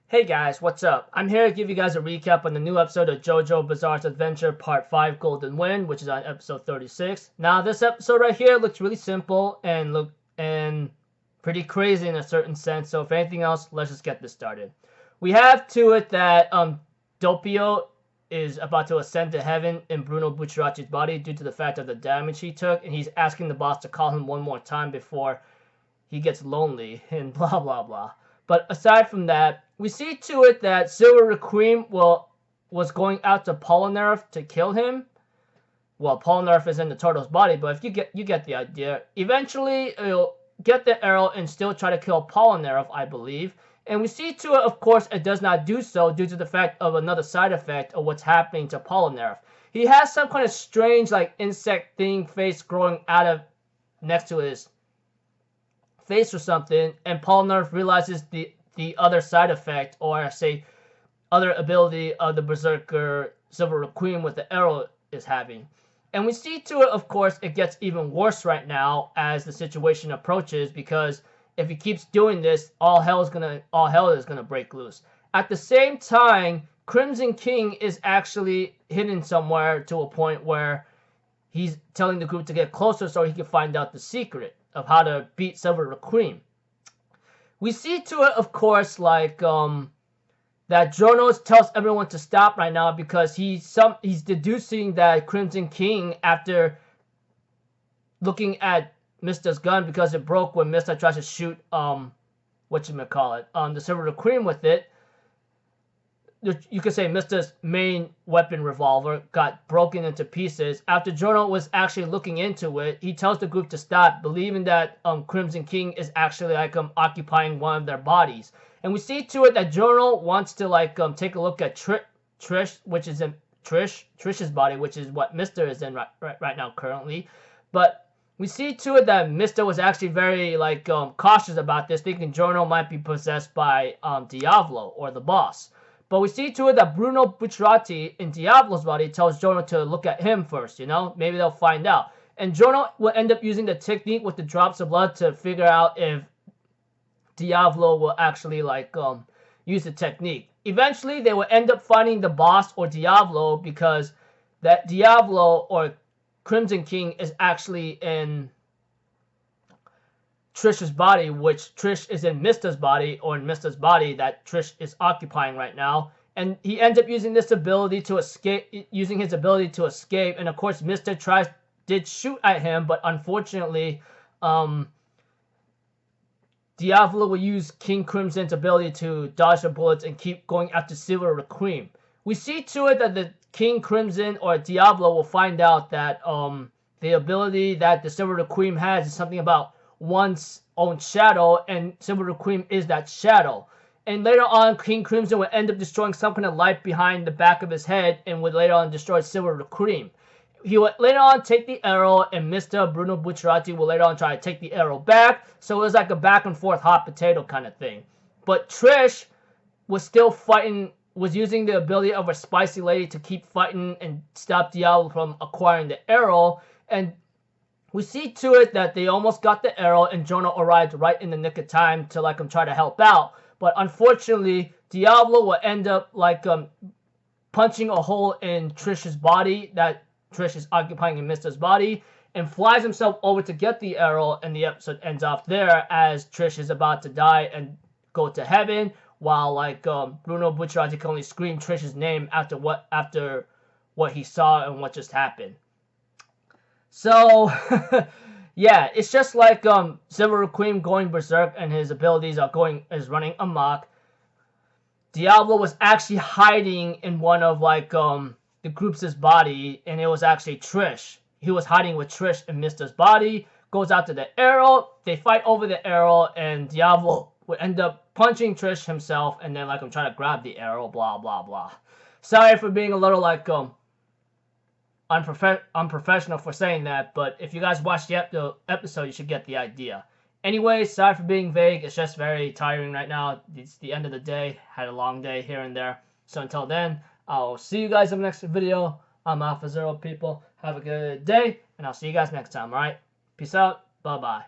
Hey guys, what's up? I'm here to give you guys a recap on the new episode of JoJo Bizarre's Adventure Part 5 Golden Wind, which is on episode 36. Now, this episode right here looks really simple and pretty crazy in a certain sense, so if anything else, let's just get this started. We have to it that Doppio is about to ascend to heaven in Bruno Bucciarati's body due to the fact of the damage he took, and he's asking the boss to call him one more time before he gets lonely, and blah blah blah. But aside from that, we see to it that Silver Requiem was going out to Polnareff to kill him. Well, Polnareff is in the turtle's body, but if you get the idea. Eventually, it'll get the arrow and still try to kill Polnareff, I believe. And we see to it, of course, it does not do so due to the fact of another side effect of what's happening to Polnareff. He has some kind of strange, like, insect thing face growing out of next to his face or something, and Polnareff realizes the other side effect, or say other ability of the Berserker Silver Requiem with the arrow is having. And we see to it, of course, it gets even worse right now as the situation approaches, because if he keeps doing this, all hell is gonna break loose. At the same time, Crimson King is actually hidden somewhere to a point where he's telling the group to get closer so he can find out the secret of how to beat Silver Requiem. We see to it, of course, like that Jonas tells everyone to stop right now because he's deducing that Crimson King, after looking at Mista's gun because it broke when Mista tries to shoot the Silver Requiem with it. You could say Mista's main weapon revolver got broken into pieces. After Jono was actually looking into it, he tells the group to stop, believing that Crimson King is actually like occupying one of their bodies. And we see to it that Jono wants to like take a look at Trish, which is in Trish's body, which is what Mista is in right now currently. But we see to it that Mista was actually very like cautious about this, thinking Jono might be possessed by Diavolo or the boss. But we see to it that Bruno Bucciarati in Diablo's body tells Jono to look at him first, Maybe they'll find out. And Jono will end up using the technique with the drops of blood to figure out if Diavolo will actually, use the technique. Eventually, they will end up finding the boss or Diavolo because that Diavolo or Crimson King is actually in Trish's body, which Trish is in Mista's body, or in Mista's body that Trish is occupying right now. And he ends up using this ability to escape, and of course Mista did shoot at him, but unfortunately, Diavolo will use King Crimson's ability to dodge the bullets and keep going after Silver Requiem. We see to it that the King Crimson or Diavolo will find out that the ability that the Silver Requiem has is something about one's own shadow, and Silver Requiem is that shadow. And later on, King Crimson will end up destroying some kind of light behind the back of his head and would later on destroy Silver Requiem. He will later on take the arrow, and Mr. Bruno Bucciarati will later on try to take the arrow back. So it was like a back and forth hot potato kind of thing. But Trish was still fighting, was using the ability of a spicy lady to keep fighting and stop Diablo from acquiring the arrow. And we see to it that they almost got the arrow, and Jono arrived right in the nick of time to try to help out. But unfortunately, Diablo will end up punching a hole in Trish's body that Trish is occupying in Mista's body, and flies himself over to get the arrow, and the episode ends off there as Trish is about to die and go to heaven, while Bruno Bucciarati can only scream Trish's name after what he saw and what just happened. So, yeah, it's just like Silver Requiem going berserk and his abilities is running amok. Diablo was actually hiding in one of the group's body, and it was actually Trish. He was hiding with Trish in Mista's body, goes out to the arrow, they fight over the arrow, and Diablo would end up punching Trish himself, and then trying to grab the arrow, blah blah blah. Sorry for being a little unprofessional for saying that, but if you guys watch the episode, you should get the idea. Anyway, sorry for being vague. It's just very tiring right now. It's the end of the day. Had a long day here and there. So until then, I'll see you guys in the next video. I'm Alpha Zero, people. Have a good day, and I'll see you guys next time, alright? Peace out. Bye-bye.